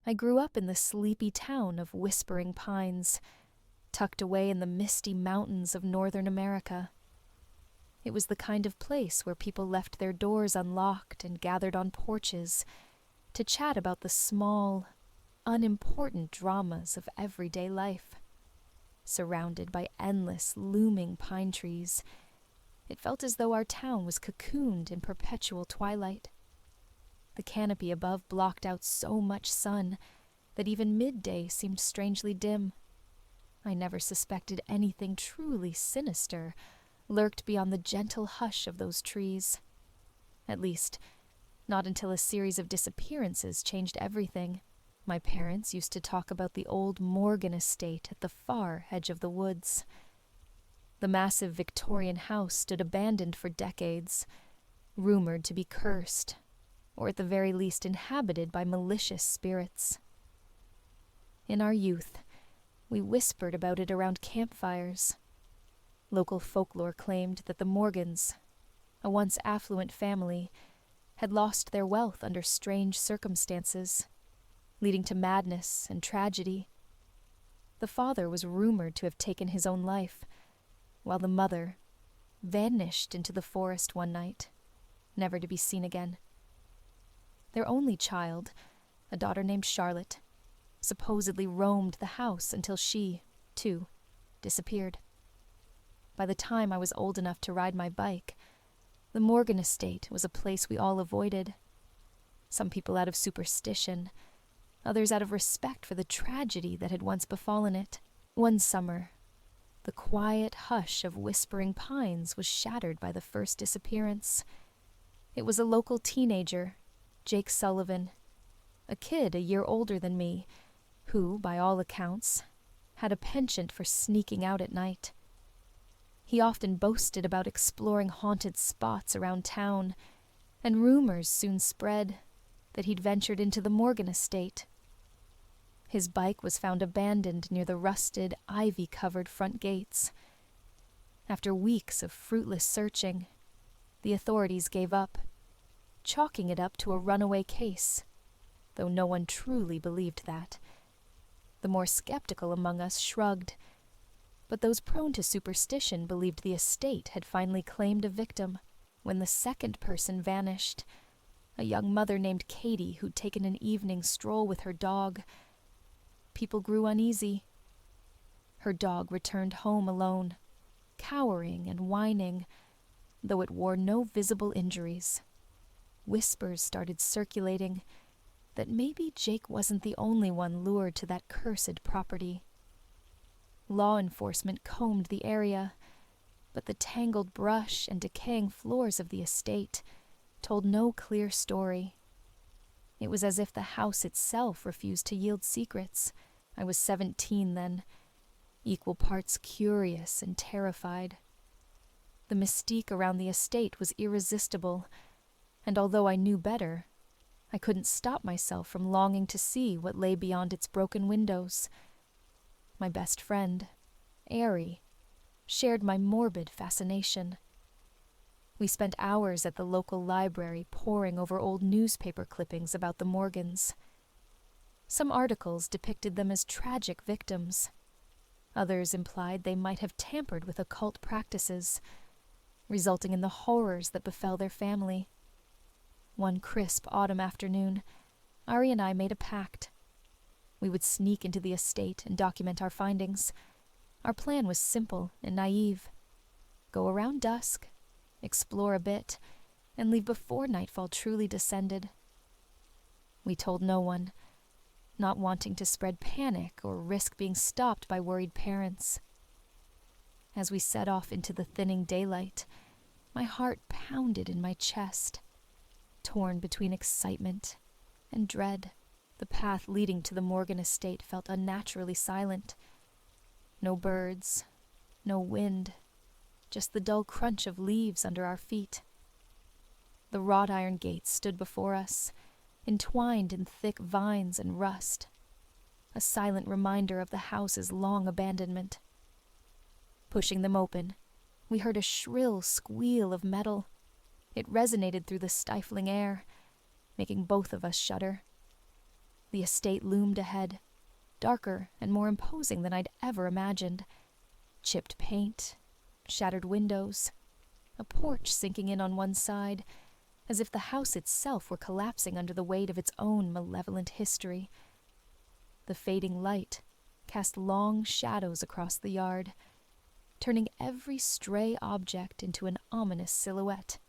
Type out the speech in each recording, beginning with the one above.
I grew up in the sleepy town of Whispering Pines, tucked away in the misty mountains of northern America. It was the kind of place where people left their doors unlocked and gathered on porches to chat about the small, unimportant dramas of everyday life. Surrounded by endless, looming pine trees, it felt as though our town was cocooned in perpetual twilight. The canopy above blocked out so much sun that even midday seemed strangely dim. I never suspected anything truly sinister lurked beyond the gentle hush of those trees. At least, not until a series of disappearances changed everything. My parents used to talk about the old Morgan estate at the far edge of the woods. The massive Victorian house stood abandoned for decades, rumored to be cursed, or at the very least inhabited by malicious spirits. In our youth, we whispered about it around campfires. Local folklore claimed that the Morgans, a once affluent family, had lost their wealth under strange circumstances, leading to madness and tragedy. The father was rumored to have taken his own life, while the mother vanished into the forest one night, never to be seen again. Their only child, a daughter named Charlotte, supposedly roamed the house until she, too, disappeared. By the time I was old enough to ride my bike, the Morgan estate was a place we all avoided. Some people out of superstition, others out of respect for the tragedy that had once befallen it. One summer, the quiet hush of Whispering Pines was shattered by the first disappearance. It was a local teenager, Jake Sullivan, a kid a year older than me, who, by all accounts, had a penchant for sneaking out at night. He often boasted about exploring haunted spots around town, and rumors soon spread that he'd ventured into the Morgan estate. His bike was found abandoned near the rusted, ivy-covered front gates. After weeks of fruitless searching, the authorities gave up, chalking it up to a runaway case, though no one truly believed that. The more skeptical among us shrugged, but those prone to superstition believed the estate had finally claimed a victim when the second person vanished, a young mother named Katie who'd taken an evening stroll with her dog. People grew uneasy. Her dog returned home alone, cowering and whining, though it wore no visible injuries. Whispers started circulating that maybe Jake wasn't the only one lured to that cursed property. Law enforcement combed the area, but the tangled brush and decaying floors of the estate told no clear story. It was as if the house itself refused to yield secrets. I was 17 then, equal parts curious and terrified. The mystique around the estate was irresistible, and although I knew better, I couldn't stop myself from longing to see what lay beyond its broken windows. My best friend, Eerie, shared my morbid fascination. We spent hours at the local library poring over old newspaper clippings about the Morgans. Some articles depicted them as tragic victims. Others implied they might have tampered with occult practices, resulting in the horrors that befell their family. One crisp autumn afternoon, Ari and I made a pact. We would sneak into the estate and document our findings. Our plan was simple and naive. Go around dusk, explore a bit, and leave before nightfall truly descended. We told no one, not wanting to spread panic or risk being stopped by worried parents. As we set off into the thinning daylight, my heart pounded in my chest, torn between excitement and dread. The path leading to the Morgan estate felt unnaturally silent. No birds, no wind, just the dull crunch of leaves under our feet. The wrought iron gates stood before us, entwined in thick vines and rust, a silent reminder of the house's long abandonment. Pushing them open, we heard a shrill squeal of metal. It resonated through the stifling air, making both of us shudder. The estate loomed ahead, darker and more imposing than I'd ever imagined. Chipped paint, shattered windows, a porch sinking in on one side, as if the house itself were collapsing under the weight of its own malevolent history. The fading light cast long shadows across the yard, turning every stray object into an ominous silhouette.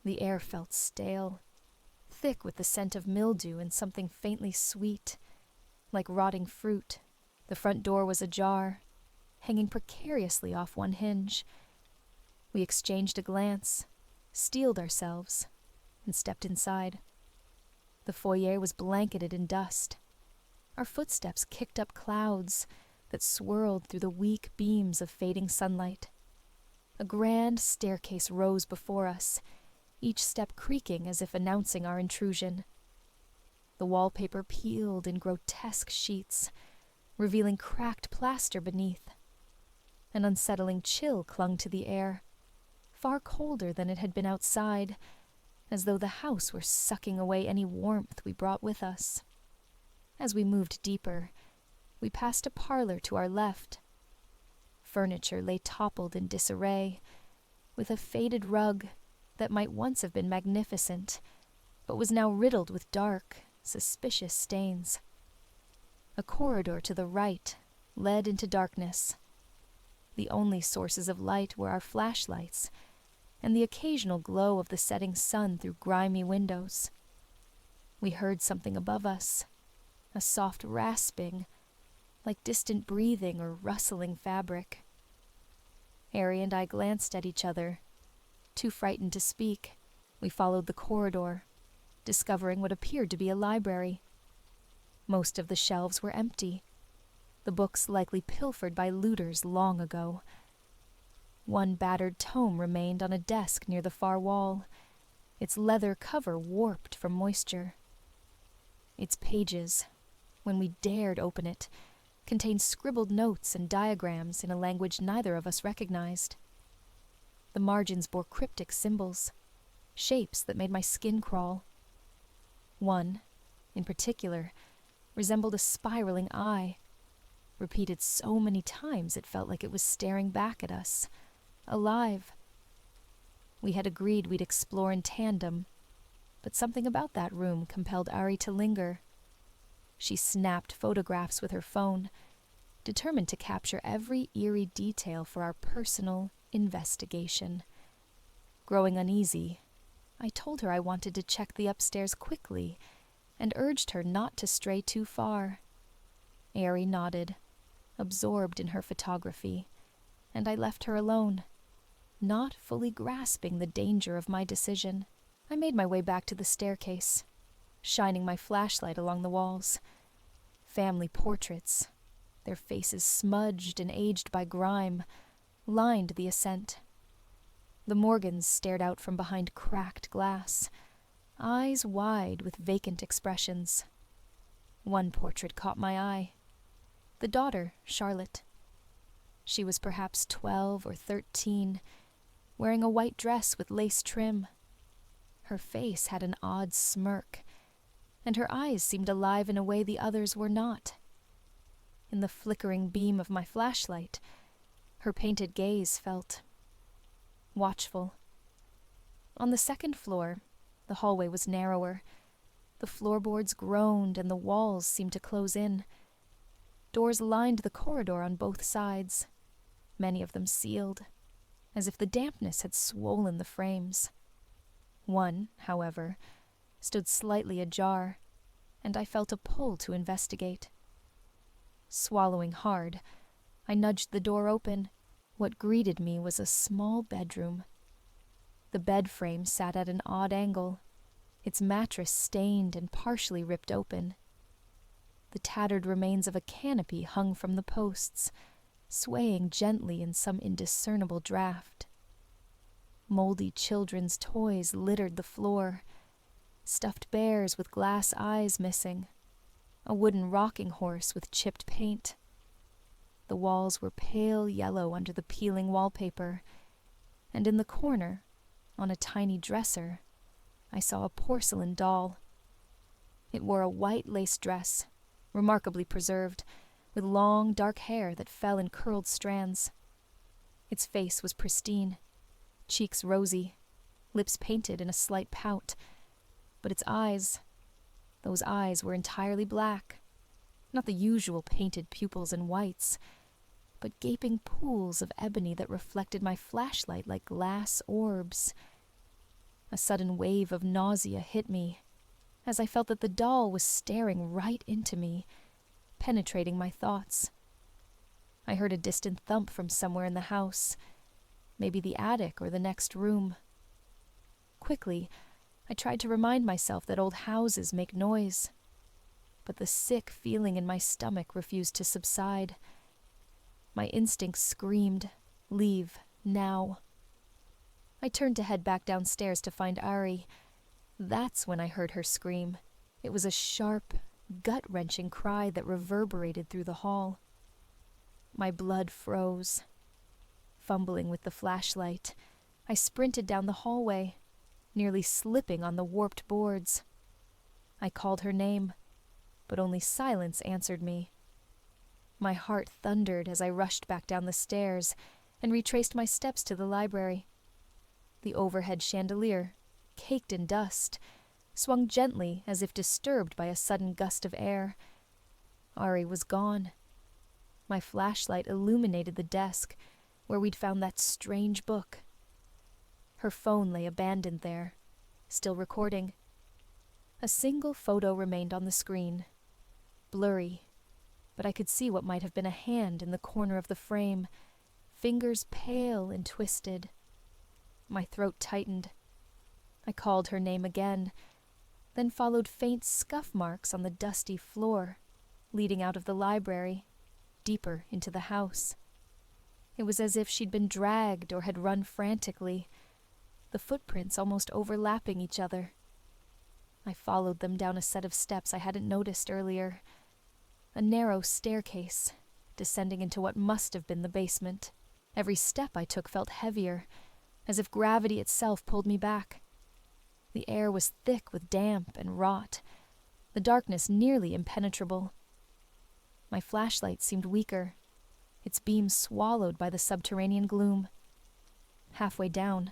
The air felt stale, thick with the scent of mildew and something faintly sweet, like rotting fruit. The front door was ajar, hanging precariously off one hinge. We exchanged a glance, steeled ourselves, and stepped inside. The foyer was blanketed in dust. Our footsteps kicked up clouds that swirled through the weak beams of fading sunlight. A grand staircase rose before us, each step creaking as if announcing our intrusion. The wallpaper peeled in grotesque sheets, revealing cracked plaster beneath. An unsettling chill clung to the air, far colder than it had been outside, as though the house were sucking away any warmth we brought with us. As we moved deeper, we passed a parlor to our left. Furniture lay toppled in disarray, with a faded rug that might once have been magnificent, but was now riddled with dark, suspicious stains. A corridor to the right led into darkness. The only sources of light were our flashlights and the occasional glow of the setting sun through grimy windows. We heard something above us, a soft rasping, like distant breathing or rustling fabric. Harry and I glanced at each other. Too frightened to speak, we followed the corridor, discovering what appeared to be a library. Most of the shelves were empty, the books likely pilfered by looters long ago. One battered tome remained on a desk near the far wall, its leather cover warped from moisture. Its pages, when we dared open it, contained scribbled notes and diagrams in a language neither of us recognized. The margins bore cryptic symbols, shapes that made my skin crawl. One, in particular, resembled a spiraling eye, repeated so many times it felt like it was staring back at us, alive. We had agreed we'd explore in tandem, but something about that room compelled Ari to linger. She snapped photographs with her phone, determined to capture every eerie detail for our personal investigation. Growing uneasy, I told her I wanted to check the upstairs quickly and urged her not to stray too far. Ari nodded, absorbed in her photography, and I left her alone, not fully grasping the danger of my decision. I made my way back to the staircase, shining my flashlight along the walls. Family portraits, their faces smudged and aged by grime, lined the ascent. The Morgans stared out from behind cracked glass, eyes wide with vacant expressions. One portrait caught my eye. The daughter, Charlotte. She was perhaps 12 or 13, wearing a white dress with lace trim. Her face had an odd smirk, and her eyes seemed alive in a way the others were not. In the flickering beam of my flashlight, her painted gaze felt watchful. On the second floor, the hallway was narrower. The floorboards groaned and the walls seemed to close in. Doors lined the corridor on both sides, many of them sealed, as if the dampness had swollen the frames. One, however, stood slightly ajar, and I felt a pull to investigate. Swallowing hard, I nudged the door open. What greeted me was a small bedroom. The bed frame sat at an odd angle, its mattress stained and partially ripped open. The tattered remains of a canopy hung from the posts, swaying gently in some indiscernible draught. Moldy children's toys littered the floor, stuffed bears with glass eyes missing, a wooden rocking horse with chipped paint. The walls were pale yellow under the peeling wallpaper, and in the corner, on a tiny dresser, I saw a porcelain doll. It wore a white lace dress, remarkably preserved, with long, dark hair that fell in curled strands. Its face was pristine, cheeks rosy, lips painted in a slight pout, but its eyes, those eyes were entirely black, not the usual painted pupils and whites, but gaping pools of ebony that reflected my flashlight like glass orbs. A sudden wave of nausea hit me, as I felt that the doll was staring right into me, penetrating my thoughts. I heard a distant thump from somewhere in the house, maybe the attic or the next room. Quickly, I tried to remind myself that old houses make noise, but the sick feeling in my stomach refused to subside. My instincts screamed, "Leave, now." I turned to head back downstairs to find Ari. That's when I heard her scream. It was a sharp, gut-wrenching cry that reverberated through the hall. My blood froze. Fumbling with the flashlight, I sprinted down the hallway, nearly slipping on the warped boards. I called her name, but only silence answered me. My heart thundered as I rushed back down the stairs and retraced my steps to the library. The overhead chandelier, caked in dust, swung gently as if disturbed by a sudden gust of air. Ari was gone. My flashlight illuminated the desk where we'd found that strange book. Her phone lay abandoned there, still recording. A single photo remained on the screen, blurry, but I could see what might have been a hand in the corner of the frame, fingers pale and twisted. My throat tightened. I called her name again, then followed faint scuff marks on the dusty floor, leading out of the library, deeper into the house. It was as if she'd been dragged or had run frantically, the footprints almost overlapping each other. I followed them down a set of steps I hadn't noticed earlier, a narrow staircase, descending into what must have been the basement. Every step I took felt heavier, as if gravity itself pulled me back. The air was thick with damp and rot, the darkness nearly impenetrable. My flashlight seemed weaker, its beam swallowed by the subterranean gloom. Halfway down,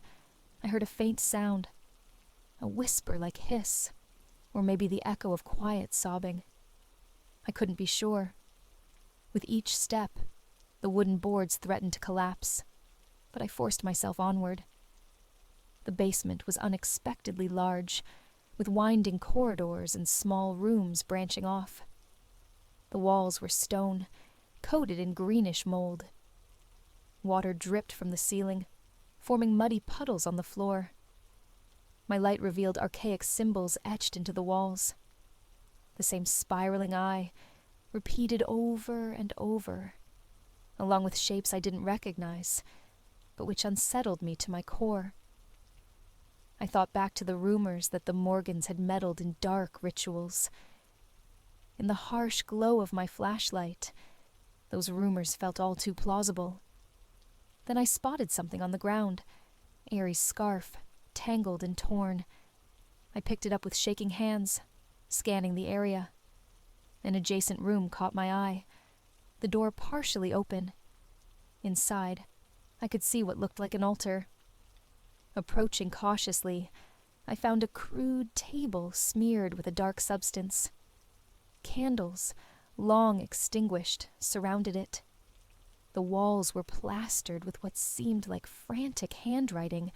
I heard a faint sound, a whisper like hiss, or maybe the echo of quiet sobbing. I couldn't be sure. With each step, the wooden boards threatened to collapse, but I forced myself onward. The basement was unexpectedly large, with winding corridors and small rooms branching off. The walls were stone, coated in greenish mold. Water dripped from the ceiling, forming muddy puddles on the floor. My light revealed archaic symbols etched into the walls. The same spiraling eye, repeated over and over, along with shapes I didn't recognize, but which unsettled me to my core. I thought back to the rumors that the Morgans had meddled in dark rituals. In the harsh glow of my flashlight, those rumors felt all too plausible. Then I spotted something on the ground, Eerie's scarf, tangled and torn. I picked it up with shaking hands, scanning the area. An adjacent room caught my eye, the door partially open. Inside, I could see what looked like an altar. Approaching cautiously, I found a crude table smeared with a dark substance. Candles, long extinguished, surrounded it. The walls were plastered with what seemed like frantic handwriting,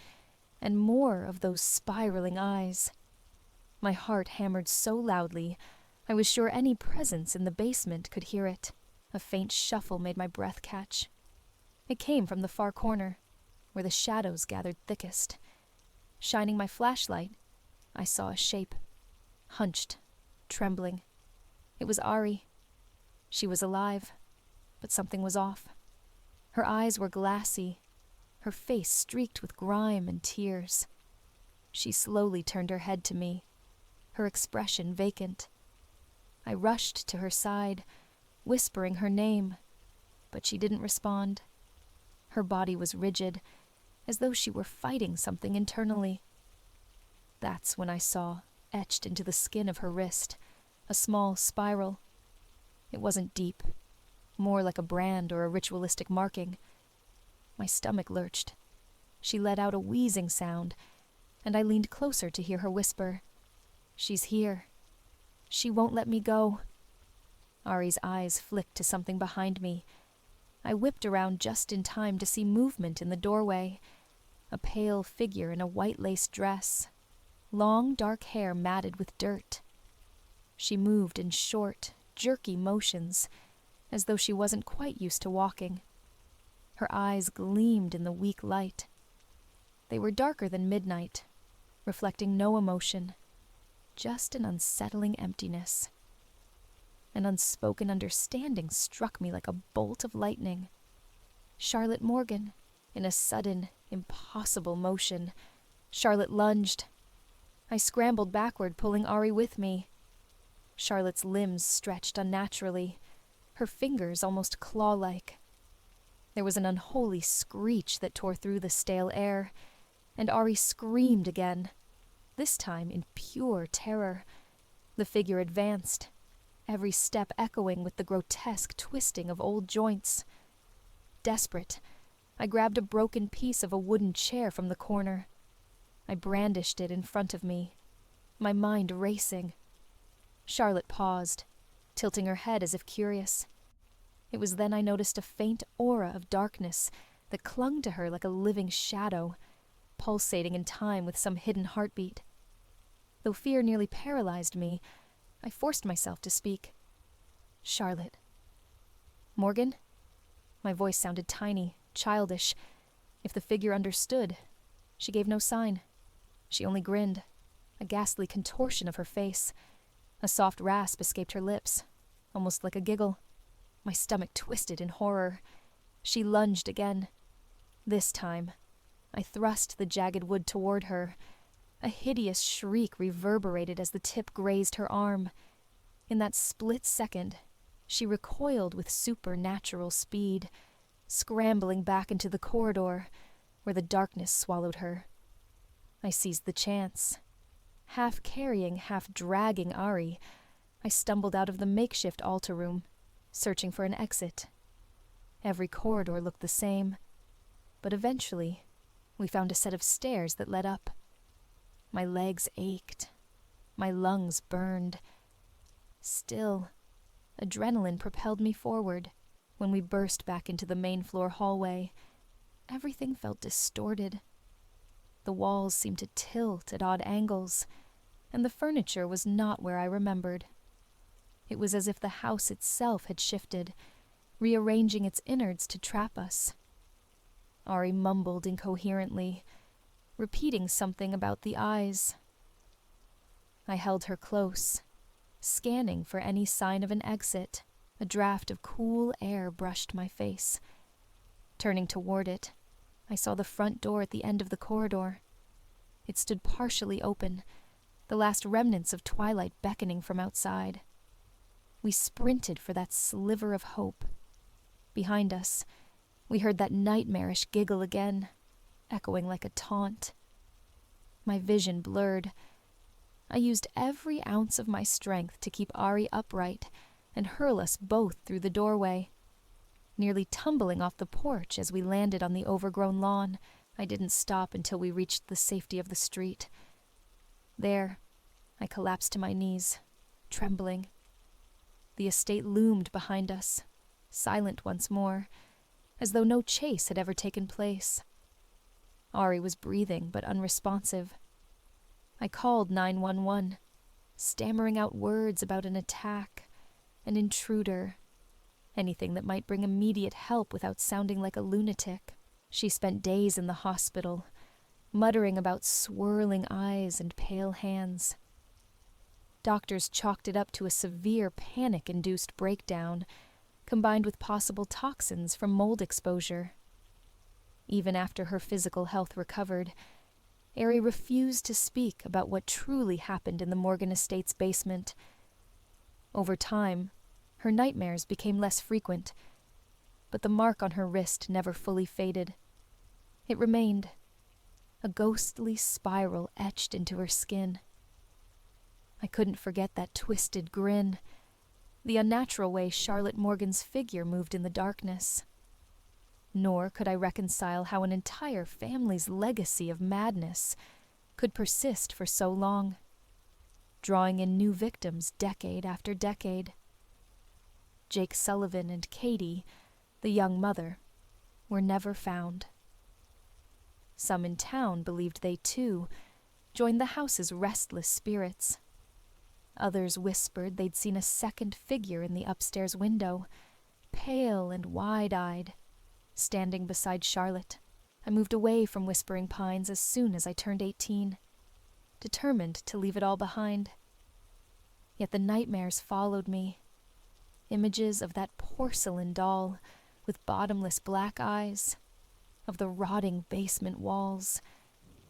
and more of those spiraling eyes. My heart hammered so loudly, I was sure any presence in the basement could hear it. A faint shuffle made my breath catch. It came from the far corner, where the shadows gathered thickest. Shining my flashlight, I saw a shape, hunched, trembling. It was Ari. She was alive, but something was off. Her eyes were glassy, her face streaked with grime and tears. She slowly turned her head to me, her expression vacant. I rushed to her side, whispering her name, but she didn't respond. Her body was rigid, as though she were fighting something internally. That's when I saw, etched into the skin of her wrist, a small spiral. It wasn't deep, more like a brand or a ritualistic marking. My stomach lurched. She let out a wheezing sound, and I leaned closer to hear her whisper, "She's here. She won't let me go." Ari's eyes flicked to something behind me. I whipped around just in time to see movement in the doorway. A pale figure in a white lace dress, long dark hair matted with dirt. She moved in short, jerky motions, as though she wasn't quite used to walking. Her eyes gleamed in the weak light. They were darker than midnight, reflecting no emotion, just an unsettling emptiness. An unspoken understanding struck me like a bolt of lightning. Charlotte Morgan, in a sudden, impossible motion. Charlotte lunged. I scrambled backward, pulling Ari with me. Charlotte's limbs stretched unnaturally, her fingers almost claw-like. There was an unholy screech that tore through the stale air, and Ari screamed again, this time in pure terror. The figure advanced, every step echoing with the grotesque twisting of old joints. Desperate, I grabbed a broken piece of a wooden chair from the corner. I brandished it in front of me, my mind racing. Charlotte paused, tilting her head as if curious. It was then I noticed a faint aura of darkness that clung to her like a living shadow, pulsating in time with some hidden heartbeat. Though fear nearly paralyzed me, I forced myself to speak. "Charlotte." "Morgan?" My voice sounded tiny, childish. If the figure understood, she gave no sign. She only grinned, a ghastly contortion of her face. A soft rasp escaped her lips, almost like a giggle. My stomach twisted in horror. She lunged again. This time, I thrust the jagged wood toward her. A hideous shriek reverberated as the tip grazed her arm. In that split second, she recoiled with supernatural speed, scrambling back into the corridor, where the darkness swallowed her. I seized the chance. Half carrying, half dragging Ari, I stumbled out of the makeshift altar room, searching for an exit. Every corridor looked the same, but eventually we found a set of stairs that led up. My legs ached. My lungs burned. Still, adrenaline propelled me forward. When we burst back into the main floor hallway, everything felt distorted. The walls seemed to tilt at odd angles, and the furniture was not where I remembered. It was as if the house itself had shifted, rearranging its innards to trap us. Ari mumbled incoherently, repeating something about the eyes. I held her close, scanning for any sign of an exit. A draft of cool air brushed my face. Turning toward it, I saw the front door at the end of the corridor. It stood partially open, the last remnants of twilight beckoning from outside. We sprinted for that sliver of hope. Behind us, we heard that nightmarish giggle again, echoing like a taunt. My vision blurred. I used every ounce of my strength to keep Ari upright and hurl us both through the doorway. Nearly tumbling off the porch as we landed on the overgrown lawn, I didn't stop until we reached the safety of the street. There, I collapsed to my knees, trembling. The estate loomed behind us, silent once more, as though no chase had ever taken place. Ari was breathing but unresponsive. I called 911, stammering out words about an attack, an intruder, anything that might bring immediate help without sounding like a lunatic. She spent days in the hospital, muttering about swirling eyes and pale hands. Doctors chalked it up to a severe panic-induced breakdown, combined with possible toxins from mold exposure. Even after her physical health recovered, Eerie refused to speak about what truly happened in the Morgan estate's basement. Over time, her nightmares became less frequent, but the mark on her wrist never fully faded. It remained, a ghostly spiral etched into her skin. I couldn't forget that twisted grin, the unnatural way Charlotte Morgan's figure moved in the darkness. Nor could I reconcile how an entire family's legacy of madness could persist for so long, drawing in new victims decade after decade. Jake Sullivan and Katie, the young mother, were never found. Some in town believed they, too, joined the house's restless spirits. Others whispered they'd seen a second figure in the upstairs window, pale and wide-eyed, standing beside Charlotte. I moved away from Whispering Pines as soon as I turned 18, determined to leave it all behind. Yet the nightmares followed me. Images of that porcelain doll with bottomless black eyes, of the rotting basement walls,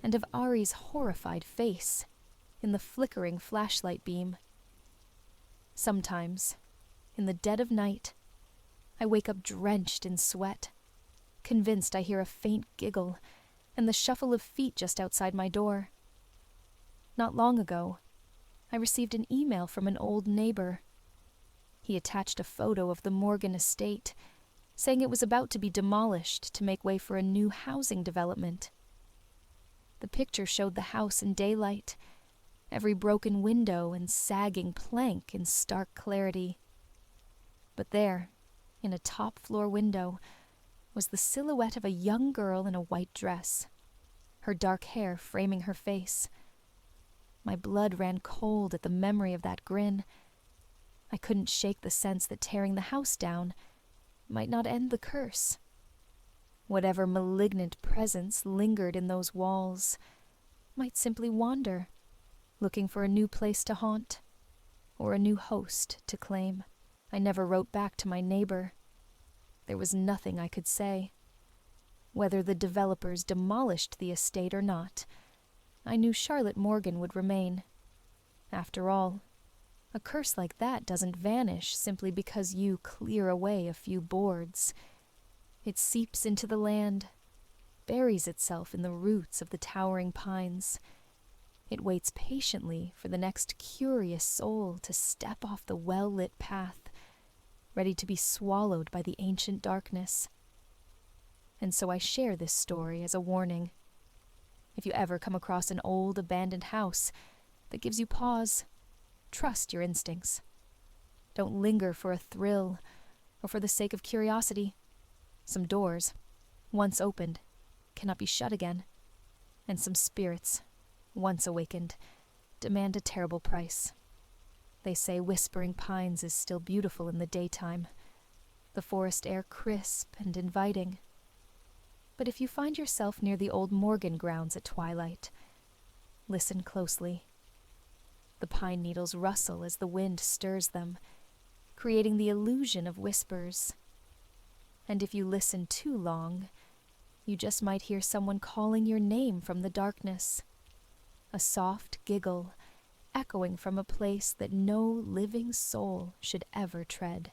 and of Ari's horrified face in the flickering flashlight beam. Sometimes, in the dead of night, I wake up drenched in sweat, convinced I hear a faint giggle and the shuffle of feet just outside my door. Not long ago, I received an email from an old neighbor. He attached a photo of the Morgan estate, saying it was about to be demolished to make way for a new housing development. The picture showed the house in daylight, every broken window and sagging plank in stark clarity. But there, in a top-floor window, was the silhouette of a young girl in a white dress, her dark hair framing her face. My blood ran cold at the memory of that grin. I couldn't shake the sense that tearing the house down might not end the curse. Whatever malignant presence lingered in those walls might simply wander, looking for a new place to haunt, or a new host to claim. I never wrote back to my neighbor. There was nothing I could say. Whether the developers demolished the estate or not, I knew Charlotte Morgan would remain. After all, a curse like that doesn't vanish simply because you clear away a few boards. It seeps into the land, buries itself in the roots of the towering pines. It waits patiently for the next curious soul to step off the well-lit path, ready to be swallowed by the ancient darkness. And so I share this story as a warning. If you ever come across an old, abandoned house that gives you pause, trust your instincts. Don't linger for a thrill or for the sake of curiosity. Some doors, once opened, cannot be shut again, and some spirits, once awakened, demand a terrible price. They say Whispering Pines is still beautiful in the daytime, the forest air crisp and inviting. But if you find yourself near the old Morgan grounds at twilight, listen closely. The pine needles rustle as the wind stirs them, creating the illusion of whispers. And if you listen too long, you just might hear someone calling your name from the darkness. A soft giggle, echoing from a place that no living soul should ever tread.